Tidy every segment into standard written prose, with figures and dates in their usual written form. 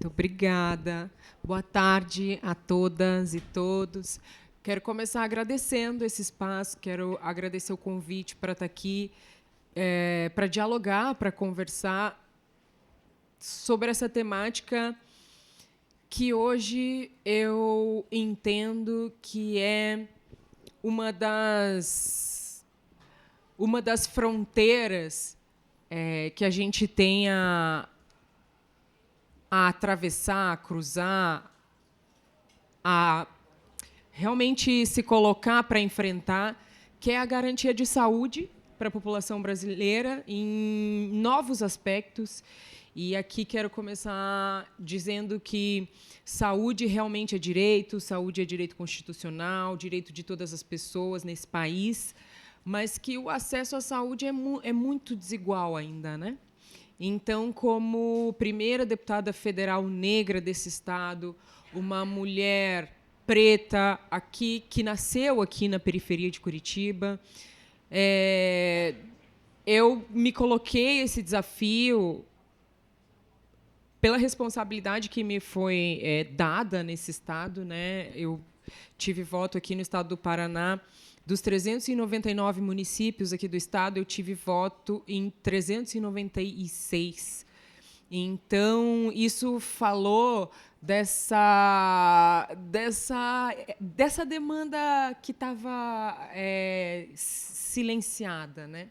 Muito obrigada. Boa tarde a todas e todos. Quero começar agradecendo esse espaço, quero agradecer o convite para estar aqui, para dialogar, para conversar sobre essa temática que hoje eu entendo que é uma das fronteiras que a gente tem a atravessar, a cruzar, a realmente se colocar para enfrentar, que é a garantia de saúde para a população brasileira em novos aspectos. E aqui quero começar dizendo que saúde realmente é direito, saúde é direito constitucional, direito de todas as pessoas nesse país, mas que o acesso à saúde é muito desigual ainda, né? Então, como primeira deputada federal negra desse estado, uma mulher preta aqui que nasceu aqui na periferia de Curitiba, eu me coloquei esse desafio pela responsabilidade que me foi dada nesse estado, né? Eu tive voto aqui no estado do Paraná. Dos 399 municípios aqui do estado, eu tive voto em 396. Então, isso falou dessa demanda que estava silenciada, né?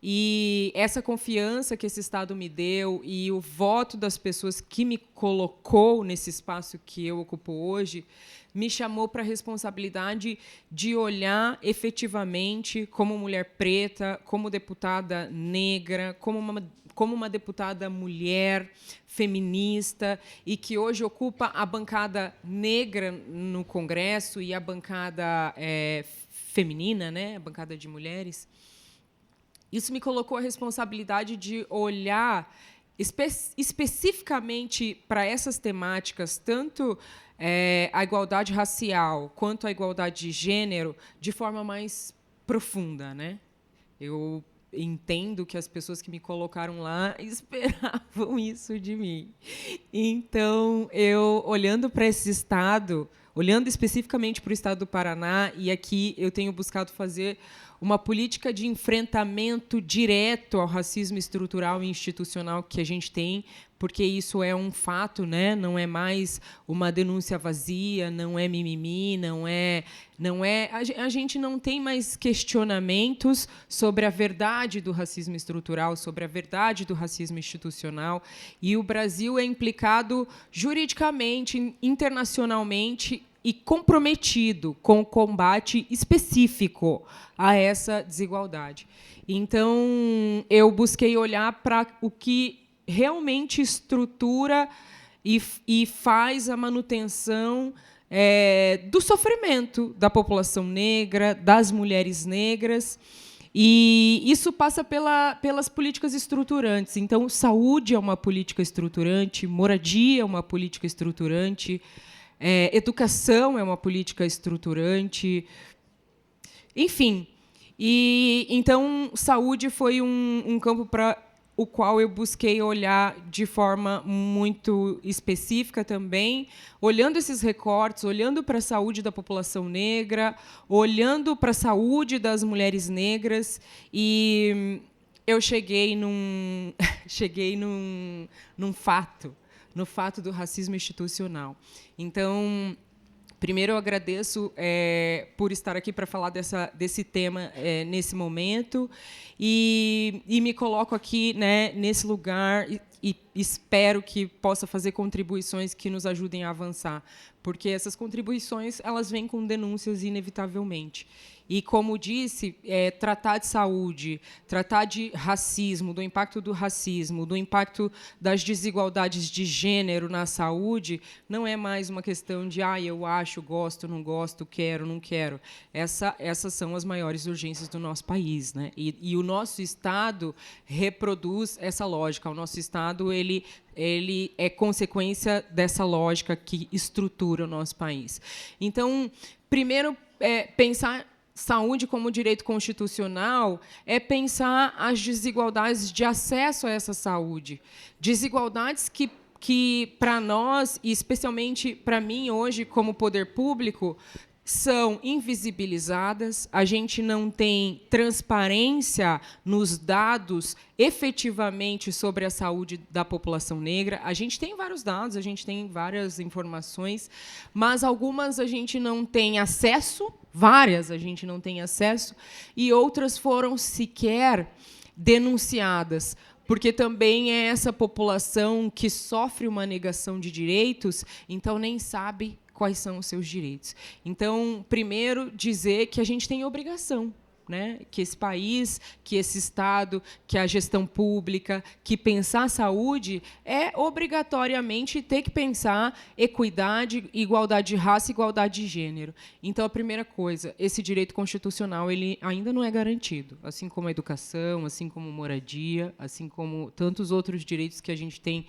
E essa confiança que esse Estado me deu e o voto das pessoas que me colocou nesse espaço que eu ocupo hoje me chamou para a responsabilidade de olhar efetivamente como mulher preta, como deputada negra, como uma deputada mulher, feminista, e que hoje ocupa a bancada negra no Congresso e a bancada feminina, né, a bancada de mulheres. Isso me colocou a responsabilidade de olhar especificamente para essas temáticas, tanto a igualdade racial quanto a igualdade de gênero, de forma mais profunda, né? Eu entendo que as pessoas que me colocaram lá esperavam isso de mim. Então, eu, olhando para esse estado, olhando especificamente para o estado do Paraná, e aqui eu tenho buscado fazer uma política de enfrentamento direto ao racismo estrutural e institucional que a gente tem, porque isso é um fato, né? Não é mais uma denúncia vazia, não é mimimi, a gente não tem mais questionamentos sobre a verdade do racismo estrutural, sobre a verdade do racismo institucional, e o Brasil é implicado juridicamente, internacionalmente, e comprometido com o combate específico a essa desigualdade. Então, eu busquei olhar para o que realmente estrutura e faz a manutenção do sofrimento da população negra, das mulheres negras, e isso passa pelas políticas estruturantes. Então, saúde é uma política estruturante, moradia é uma política estruturante, educação é uma política estruturante, enfim. E então saúde foi um campo para o qual eu busquei olhar de forma muito específica também, olhando esses recortes, olhando para a saúde da população negra, olhando para a saúde das mulheres negras, e eu cheguei num fato, no fato do racismo institucional. Então, primeiro, eu agradeço por estar aqui para falar desse tema nesse momento, e me coloco aqui, né, nesse lugar e espero que possa fazer contribuições que nos ajudem a avançar, porque essas contribuições elas vêm com denúncias inevitavelmente. E, como disse, tratar de saúde, tratar de racismo, do impacto das desigualdades de gênero na saúde, não é mais uma questão de eu acho, gosto, não gosto, quero, não quero. Essas são as maiores urgências do nosso país, né? E o nosso Estado reproduz essa lógica. O nosso Estado ele é consequência dessa lógica que estrutura o nosso país. Então, primeiro, pensar saúde como direito constitucional é pensar as desigualdades de acesso a essa saúde. Desigualdades que que para nós, e especialmente para mim hoje, como poder público, são invisibilizadas, a gente não tem transparência nos dados efetivamente sobre a saúde da população negra. A gente tem vários dados, a gente tem várias informações, mas algumas a gente não tem acesso, várias a gente não tem acesso, e outras foram sequer denunciadas, porque também é essa população que sofre uma negação de direitos, então nem sabe quais são os seus direitos. Então, primeiro, dizer que a gente tem obrigação, né? Que esse país, que esse Estado, que a gestão pública, que pensar a saúde é obrigatoriamente ter que pensar equidade, igualdade de raça, igualdade de gênero. Então, a primeira coisa, esse direito constitucional ele ainda não é garantido, assim como a educação, assim como moradia, assim como tantos outros direitos que a gente tem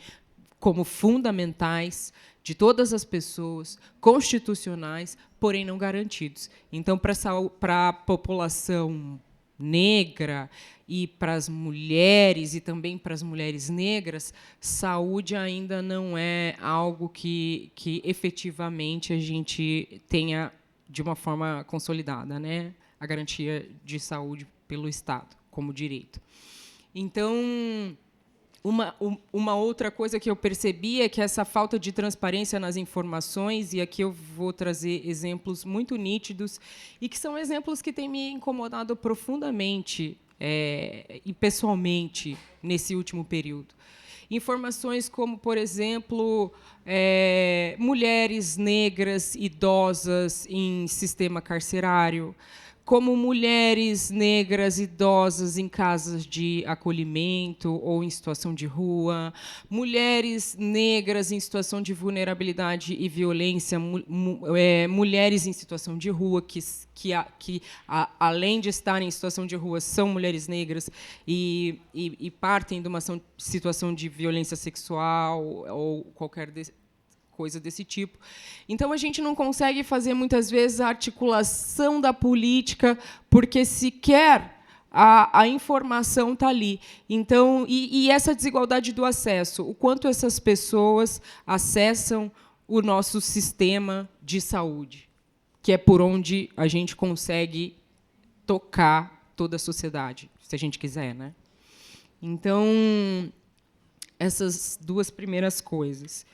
como fundamentais de todas as pessoas, constitucionais, porém não garantidos. Então, para a população negra e para as mulheres, e também para as mulheres negras, saúde ainda não é algo que efetivamente a gente tenha de uma forma consolidada, né? A garantia de saúde pelo Estado, como direito. Então, uma outra coisa que eu percebi é que essa falta de transparência nas informações, e aqui eu vou trazer exemplos muito nítidos, e que são exemplos que têm me incomodado profundamente e pessoalmente nesse último período. Informações como, por exemplo, mulheres negras idosas em sistema carcerário, como mulheres negras idosas em casas de acolhimento ou em situação de rua, mulheres negras em situação de vulnerabilidade e violência, mulheres em situação de rua que além de estarem em situação de rua, são mulheres negras e partem de uma situação de violência sexual ou qualquer coisa desse tipo. Então, a gente não consegue fazer, muitas vezes, a articulação da política, porque sequer a informação está ali. Então, e essa desigualdade do acesso, o quanto essas pessoas acessam o nosso sistema de saúde, que é por onde a gente consegue tocar toda a sociedade, se a gente quiser, né? Então, essas duas primeiras coisas.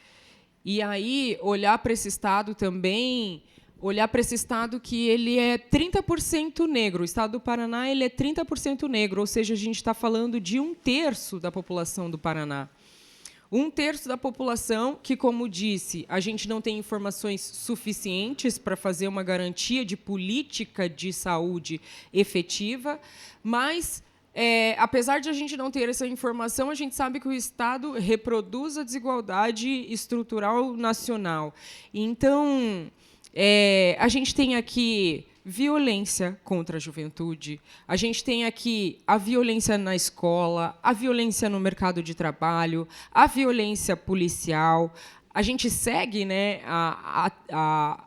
E aí, olhar para esse Estado também, olhar para esse Estado que ele é 30% negro. O Estado do Paraná ele é 30% negro, ou seja, a gente está falando de 1/3 da população do Paraná. 1/3 da população que, como disse, a gente não tem informações suficientes para fazer uma garantia de política de saúde efetiva, mas apesar de a gente não ter essa informação, a gente sabe que o Estado reproduz a desigualdade estrutural nacional. Então, a gente tem aqui violência contra a juventude, a gente tem aqui a violência na escola, a violência no mercado de trabalho, a violência policial. A gente segue, né, a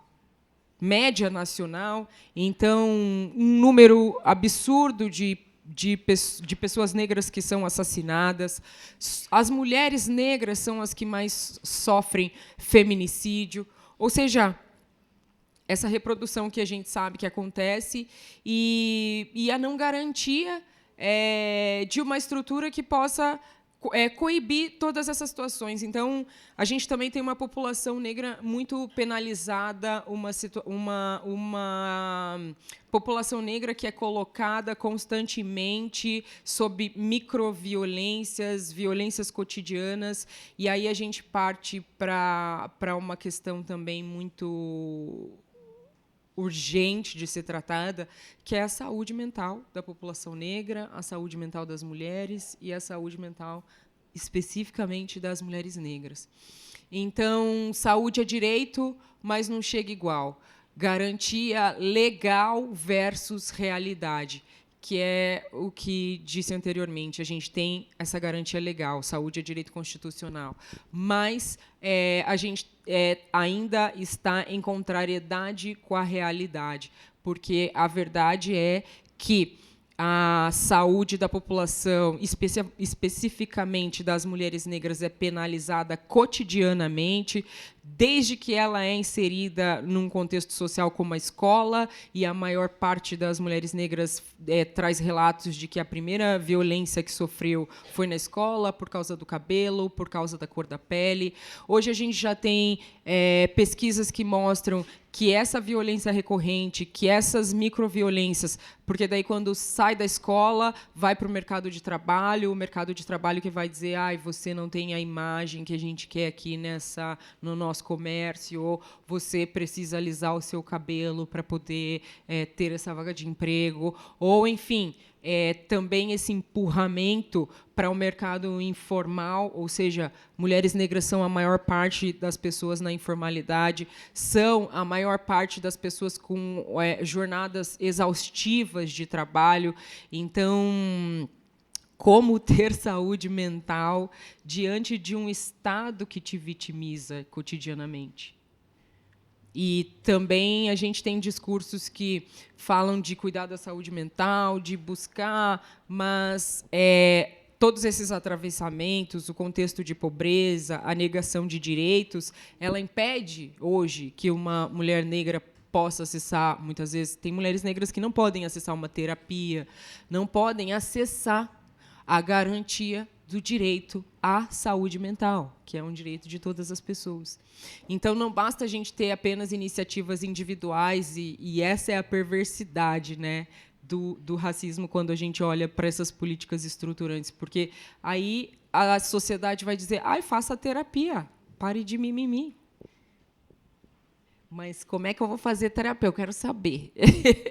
média nacional, então, um número absurdo de pessoas negras que são assassinadas. As mulheres negras são as que mais sofrem feminicídio. Ou seja, essa reprodução que a gente sabe que acontece e a não garantia de uma estrutura que possa coibir todas essas situações. Então, a gente também tem uma população negra muito penalizada, uma população negra que é colocada constantemente sob microviolências, violências cotidianas, e aí a gente parte para uma questão também muito urgente de ser tratada, que é a saúde mental da população negra, a saúde mental das mulheres e a saúde mental especificamente das mulheres negras. Então, saúde é direito, mas não chega igual. Garantia legal versus realidade, que é o que disse anteriormente. A gente tem essa garantia legal, saúde é direito constitucional, mas a gente ainda está em contrariedade com a realidade, porque a verdade é que a saúde da população, especificamente das mulheres negras, é penalizada cotidianamente, desde que ela é inserida num contexto social como a escola, e a maior parte das mulheres negras traz relatos de que a primeira violência que sofreu foi na escola, por causa do cabelo, por causa da cor da pele. Hoje a gente já tem pesquisas que mostram que essa violência recorrente, que essas microviolências, porque daí quando sai da escola, vai para o mercado de trabalho, o mercado de trabalho que vai dizer, você não tem a imagem que a gente quer aqui no nosso comércio, ou você precisa alisar o seu cabelo para poder ter essa vaga de emprego, ou, enfim, também esse empurramento para o mercado informal, ou seja, mulheres negras são a maior parte das pessoas na informalidade, são a maior parte das pessoas com jornadas exaustivas de trabalho. Então, como ter saúde mental diante de um Estado que te vitimiza cotidianamente? E também a gente tem discursos que falam de cuidar da saúde mental, de buscar, mas todos esses atravessamentos, o contexto de pobreza, a negação de direitos, ela impede hoje que uma mulher negra possa acessar, muitas vezes, tem mulheres negras que não podem acessar uma terapia, não podem acessar a garantia do direito à saúde mental, que é um direito de todas as pessoas. Então, não basta a gente ter apenas iniciativas individuais, e essa é a perversidade, né, do racismo quando a gente olha para essas políticas estruturantes, porque aí a sociedade vai dizer, faça terapia, pare de mimimi. Mas como é que eu vou fazer terapia? Eu quero saber.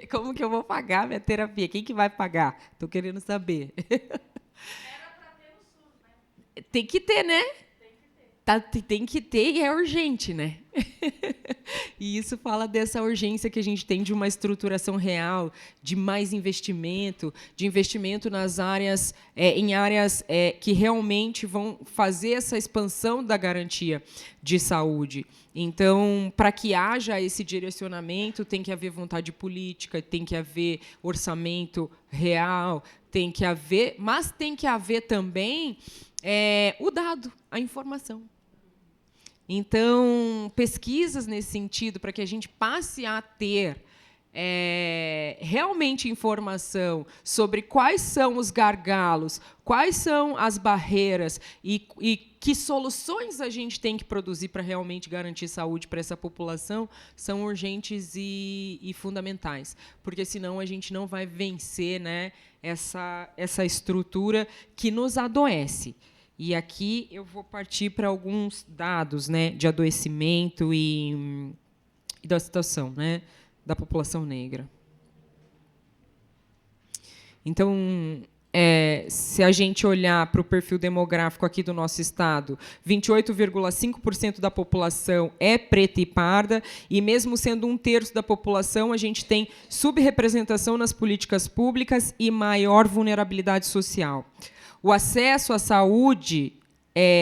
Como que eu vou pagar minha terapia? Quem que vai pagar? Estou querendo saber. Tem que ter, né? Tem que ter e é urgente, né? E isso fala dessa urgência que a gente tem de uma estruturação real, de mais investimento, de investimento nas áreas, em áreas que realmente vão fazer essa expansão da garantia de saúde. Então, para que haja esse direcionamento, tem que haver vontade política, tem que haver orçamento real, tem que haver, mas tem que haver também o dado, a informação. Então, pesquisas nesse sentido, para que a gente passe a ter realmente informação sobre quais são os gargalos, quais são as barreiras e que soluções a gente tem que produzir para realmente garantir saúde para essa população, são urgentes e fundamentais, porque senão a gente não vai vencer, né, essa estrutura que nos adoece. E aqui eu vou partir para alguns dados, né, de adoecimento e da situação, né, da população negra. Então, se a gente olhar para o perfil demográfico aqui do nosso estado, 28,5% da população é preta e parda, e mesmo sendo 1/3 da população, a gente tem subrepresentação nas políticas públicas e maior vulnerabilidade social. O acesso à saúde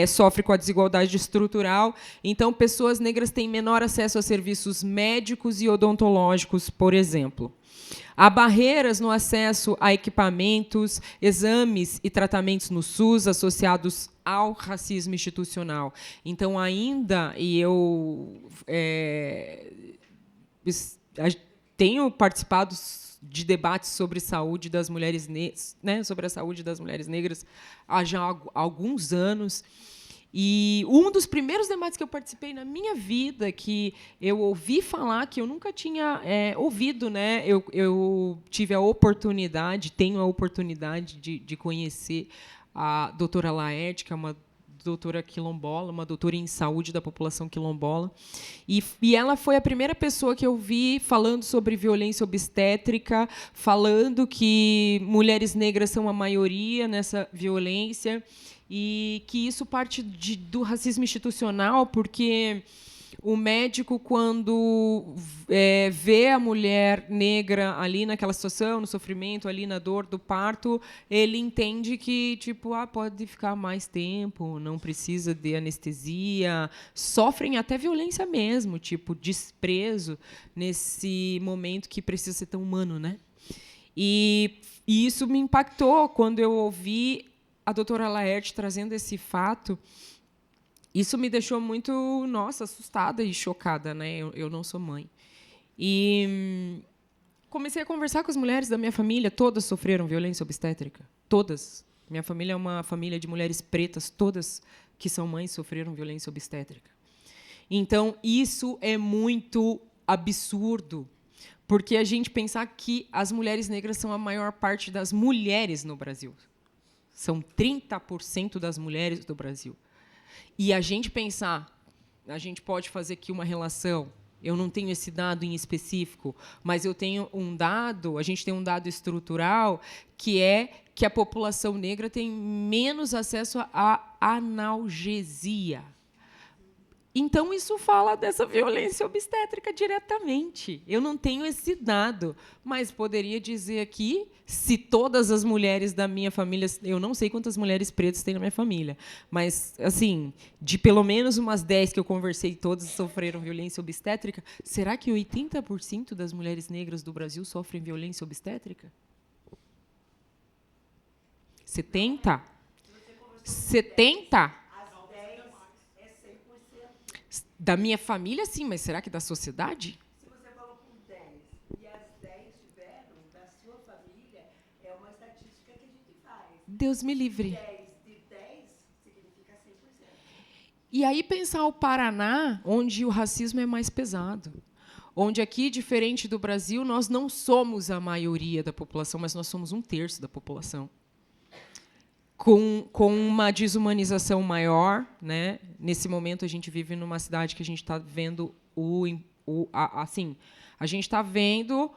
sofre com a desigualdade estrutural, então pessoas negras têm menor acesso a serviços médicos e odontológicos, por exemplo. Há barreiras no acesso a equipamentos, exames e tratamentos no SUS associados ao racismo institucional. Então, ainda, e eu tenho participado de debates sobre saúde das mulheres negras, né, sobre a saúde das mulheres negras há já alguns anos. E um dos primeiros debates que eu participei na minha vida, que eu ouvi falar, que eu nunca tinha ouvido, né? Eu tive a oportunidade, tenho a oportunidade de conhecer a doutora Laerte, que é uma doutora quilombola, uma doutora em saúde da população quilombola. E ela foi a primeira pessoa que eu vi falando sobre violência obstétrica, falando que mulheres negras são a maioria nessa violência, e que isso parte do racismo institucional, porque o médico, quando vê a mulher negra ali naquela situação, no sofrimento, ali na dor do parto, ele entende que pode ficar mais tempo, não precisa de anestesia, sofrem até violência mesmo, desprezo nesse momento que precisa ser tão humano, né? E isso me impactou quando eu ouvi a doutora Laerte trazendo esse fato. Isso me deixou muito, nossa, assustada e chocada, né? Eu não sou mãe. E comecei a conversar com as mulheres da minha família, todas sofreram violência obstétrica, todas. Minha família é uma família de mulheres pretas, todas que são mães sofreram violência obstétrica. Então, isso é muito absurdo, porque a gente pensar que as mulheres negras são a maior parte das mulheres no Brasil. São 30% das mulheres do Brasil. E a gente pensar, a gente pode fazer aqui uma relação, eu não tenho esse dado em específico, mas eu tenho um dado, a gente tem um dado estrutural, que é que a população negra tem menos acesso à analgesia. Então, isso fala dessa violência obstétrica diretamente. Eu não tenho esse dado, mas poderia dizer aqui, se todas as mulheres da minha família... Eu não sei quantas mulheres pretas tem na minha família, mas, assim, de pelo menos umas 10 que eu conversei, todas sofreram violência obstétrica, será que 80% das mulheres negras do Brasil sofrem violência obstétrica? 70%? 70%? Da minha família, sim, mas será que da sociedade? Se você falou com 10 e as 10 tiveram, da sua família, é uma estatística que a gente faz. Deus me livre. 10 de 10 significa 100%. E aí pensar o Paraná, onde o racismo é mais pesado. Onde aqui, diferente do Brasil, nós não somos a maioria da população, mas nós somos 1/3 da população. Com uma desumanização maior, né? Nesse momento a gente vive numa cidade que a gente está vendo assim, a gente está vendo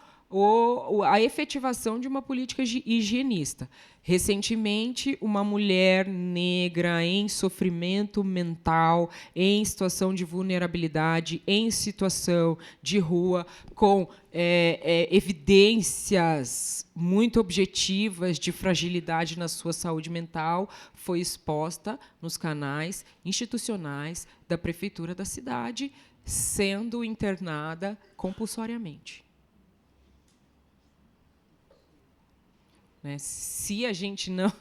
a efetivação de uma política higienista. Recentemente, uma mulher negra em sofrimento mental, em situação de vulnerabilidade, em situação de rua, com evidências muito objetivas de fragilidade na sua saúde mental, foi exposta nos canais institucionais da prefeitura da cidade, sendo internada compulsoriamente. Se a gente não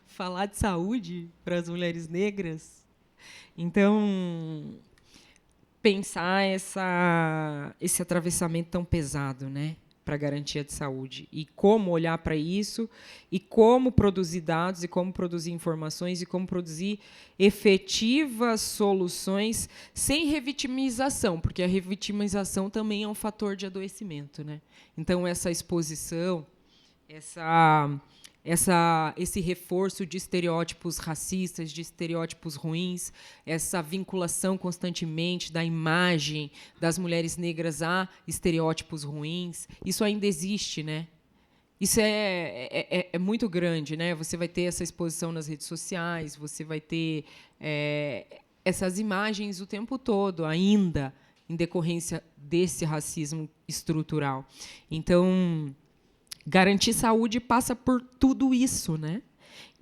falar de saúde para as mulheres negras, então pensar esse atravessamento tão pesado, né, para a garantia de saúde, e como olhar para isso, e como produzir dados, e como produzir informações, e como produzir efetivas soluções sem revitimização, porque a revitimização também é um fator de adoecimento, né? Então, essa exposição, esse reforço de estereótipos racistas, de estereótipos ruins, essa vinculação constantemente da imagem das mulheres negras a estereótipos ruins, isso ainda existe, né? Isso é muito grande, né? Você vai ter essa exposição nas redes sociais, você vai ter essas imagens o tempo todo, ainda, em decorrência desse racismo estrutural. Então, garantir saúde passa por tudo isso, né?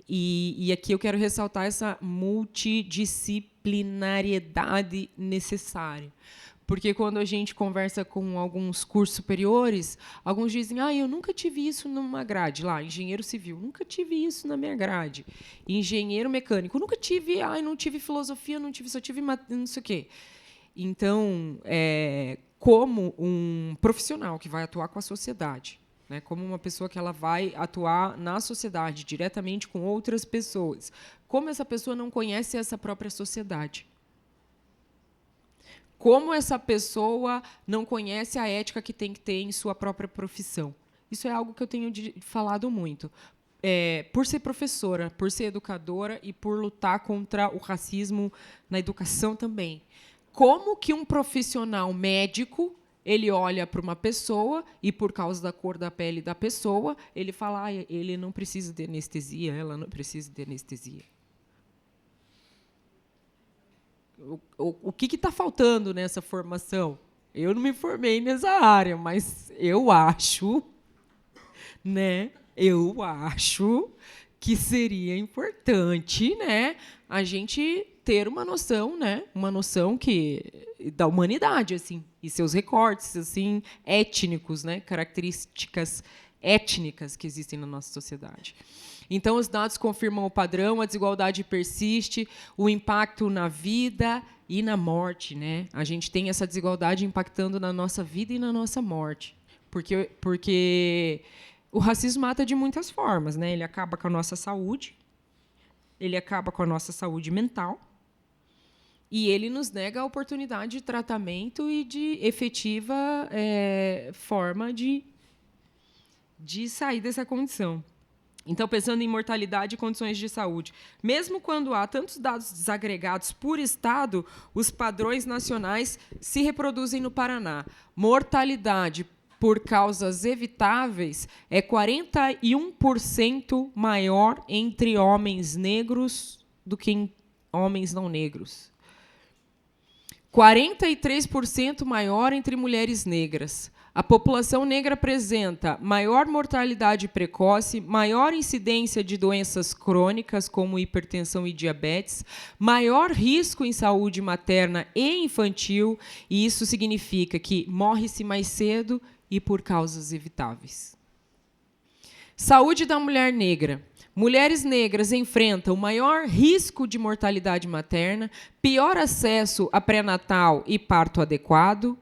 E aqui eu quero ressaltar essa multidisciplinariedade necessária. Porque, quando a gente conversa com alguns cursos superiores, alguns dizem: eu nunca tive isso numa grade. Lá, engenheiro civil, nunca tive isso na minha grade. Engenheiro mecânico, nunca tive, não tive filosofia, só tive não sei o quê. Então, como um profissional que vai atuar com a sociedade, né, como uma pessoa que ela vai atuar na sociedade, diretamente com outras pessoas, como essa pessoa não conhece essa própria sociedade? Como essa pessoa não conhece a ética que tem que ter em sua própria profissão? Isso é algo que eu tenho falado muito. Por ser professora, por ser educadora e por lutar contra o racismo na educação também. Como que um profissional médico ele olha para uma pessoa e, por causa da cor da pele da pessoa, ele fala: ele não precisa de anestesia, ela não precisa de anestesia. O que está faltando nessa formação? Eu não me formei nessa área, mas eu acho, né? Eu acho que seria importante, né, a gente ter uma noção, né, uma noção da humanidade, assim, e seus recortes, assim, étnicos, né, características étnicas que existem na nossa sociedade. Então, os dados confirmam o padrão, a desigualdade persiste, o impacto na vida e na morte, né? A gente tem essa desigualdade impactando na nossa vida e na nossa morte. Porque o racismo mata de muitas formas, né? Ele acaba com a nossa saúde, ele acaba com a nossa saúde mental, e ele nos nega a oportunidade de tratamento e de efetiva forma de sair dessa condição. Então, pensando em mortalidade e condições de saúde, mesmo quando há tantos dados desagregados por estado, os padrões nacionais se reproduzem no Paraná. Mortalidade por causas evitáveis é 41% maior entre homens negros do que em homens não negros. 43% maior entre mulheres negras. A população negra apresenta maior mortalidade precoce, maior incidência de doenças crônicas, como hipertensão e diabetes, maior risco em saúde materna e infantil, e isso significa que morre-se mais cedo e por causas evitáveis. Saúde da mulher negra. Mulheres negras enfrentam maior risco de mortalidade materna, pior acesso a pré-natal e parto adequado,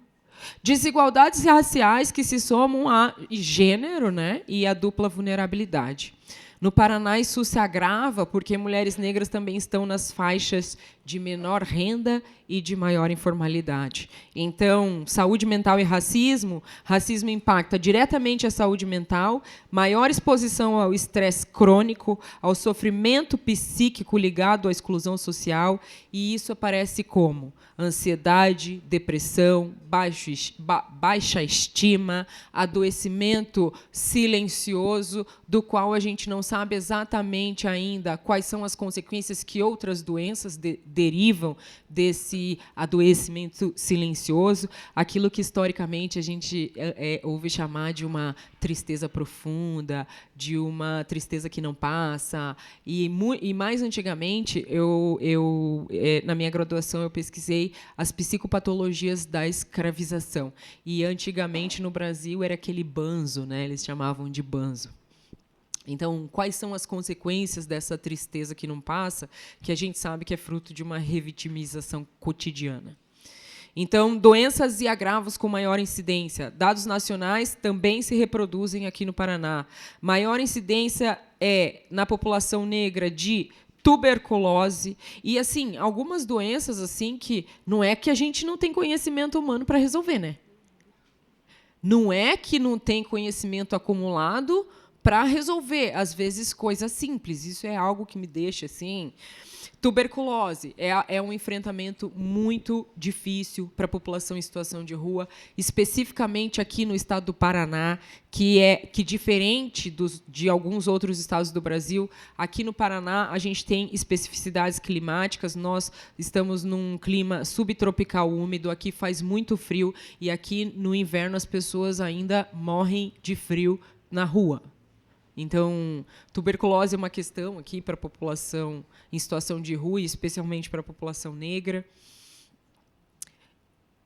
desigualdades raciais que se somam a gênero, né, e a dupla vulnerabilidade. No Paraná, isso se agrava porque mulheres negras também estão nas faixas de menor renda e de maior informalidade. Então, saúde mental e racismo. Racismo impacta diretamente a saúde mental, maior exposição ao estresse crônico, ao sofrimento psíquico ligado à exclusão social, e isso aparece como ansiedade, depressão, baixa estima, adoecimento silencioso, do qual a gente não sabe exatamente ainda quais são as consequências que outras doenças derivam desse adoecimento silencioso, aquilo que historicamente a gente ouve chamar de uma tristeza profunda, de uma tristeza que não passa. E mais antigamente, na minha graduação, eu pesquisei as psicopatologias da escravização. E antigamente no Brasil era aquele banzo, né? Eles chamavam de banzo. Então, quais são as consequências dessa tristeza que não passa, que a gente sabe que é fruto de uma revitimização cotidiana? Então, doenças e agravos com maior incidência. Dados nacionais também se reproduzem aqui no Paraná. Maior incidência é na população negra de tuberculose e, assim, algumas doenças assim que não é que a gente não tem conhecimento humano para resolver, né? Não é que não tem conhecimento acumulado para resolver, às vezes, coisas simples. Isso é algo que me deixa assim. Tuberculose é um enfrentamento muito difícil para a população em situação de rua, especificamente aqui no estado do Paraná, que diferente de alguns outros estados do Brasil, aqui no Paraná a gente tem especificidades climáticas. Nós estamos num clima subtropical úmido, aqui faz muito frio e aqui no inverno as pessoas ainda morrem de frio na rua. Então, tuberculose é uma questão aqui para a população em situação de rua, e especialmente para a população negra.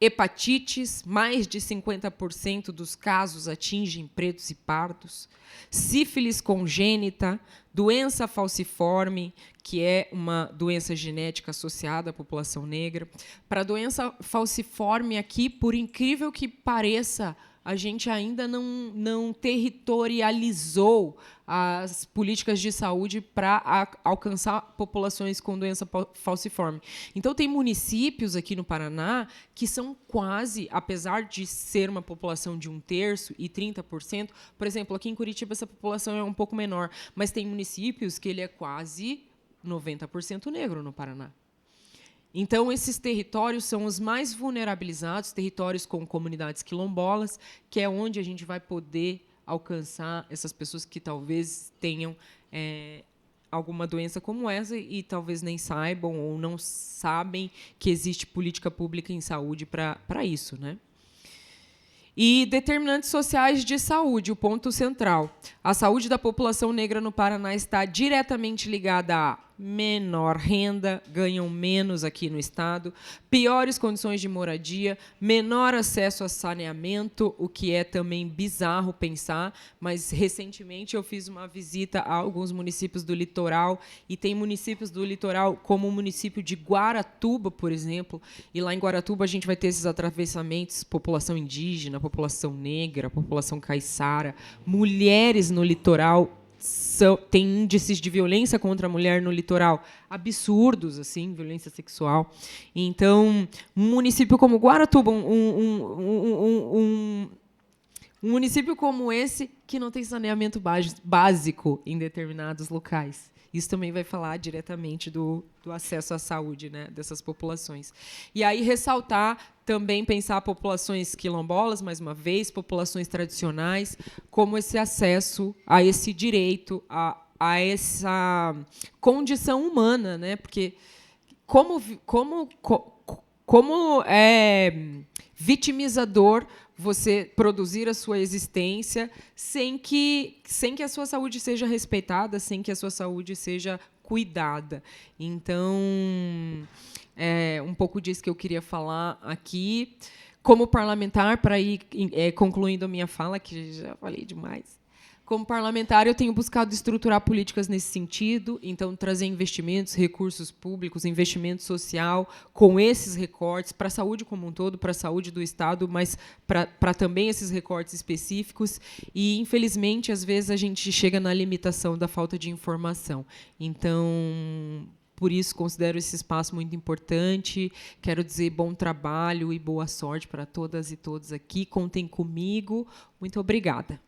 Hepatites, mais de 50% dos casos atingem pretos e pardos. Sífilis congênita, doença falciforme, que é uma doença genética associada à população negra. Para a doença falciforme aqui, por incrível que pareça, a gente ainda não territorializou as políticas de saúde para alcançar populações com doença falciforme. Então, tem municípios aqui no Paraná que são quase, apesar de ser uma população de 1/3 e 30%, por exemplo, aqui em Curitiba essa população é um pouco menor, mas tem municípios que ele é quase 90% negro no Paraná. Então, esses territórios são os mais vulnerabilizados, territórios com comunidades quilombolas, que é onde a gente vai poder alcançar essas pessoas que talvez tenham alguma doença como essa e talvez nem saibam ou não sabem que existe política pública em saúde para isso, né? E determinantes sociais de saúde, o ponto central. A saúde da população negra no Paraná está diretamente ligada a menor renda, ganham menos aqui no estado, piores condições de moradia, menor acesso a saneamento, o que é também bizarro pensar, mas recentemente eu fiz uma visita a alguns municípios do litoral, e tem municípios do litoral, como o município de Guaratuba, por exemplo, e lá em Guaratuba a gente vai ter esses atravessamentos, população indígena, população negra, população caiçara, mulheres no litoral, tem índices de violência contra a mulher no litoral absurdos, assim, violência sexual. Então, um município como Guaratuba, um município como esse, que não tem saneamento básico em determinados locais. Isso também vai falar diretamente do acesso à saúde, né, dessas populações. E aí ressaltar também, pensar populações quilombolas, mais uma vez, populações tradicionais, como esse acesso a esse direito, a essa condição humana, né? Porque como é vitimizador você produzir a sua existência sem que a sua saúde seja respeitada, sem que a sua saúde seja cuidada. Então, é um pouco disso que eu queria falar aqui. Como parlamentar, para ir concluindo a minha fala, que já falei demais, como parlamentar, eu tenho buscado estruturar políticas nesse sentido, então trazer investimentos, recursos públicos, investimento social, com esses recortes, para a saúde como um todo, para a saúde do Estado, mas para também esses recortes específicos. E, infelizmente, às vezes a gente chega na limitação da falta de informação. Então, por isso, considero esse espaço muito importante. Quero dizer bom trabalho e boa sorte para todas e todos aqui. Contem comigo. Muito obrigada.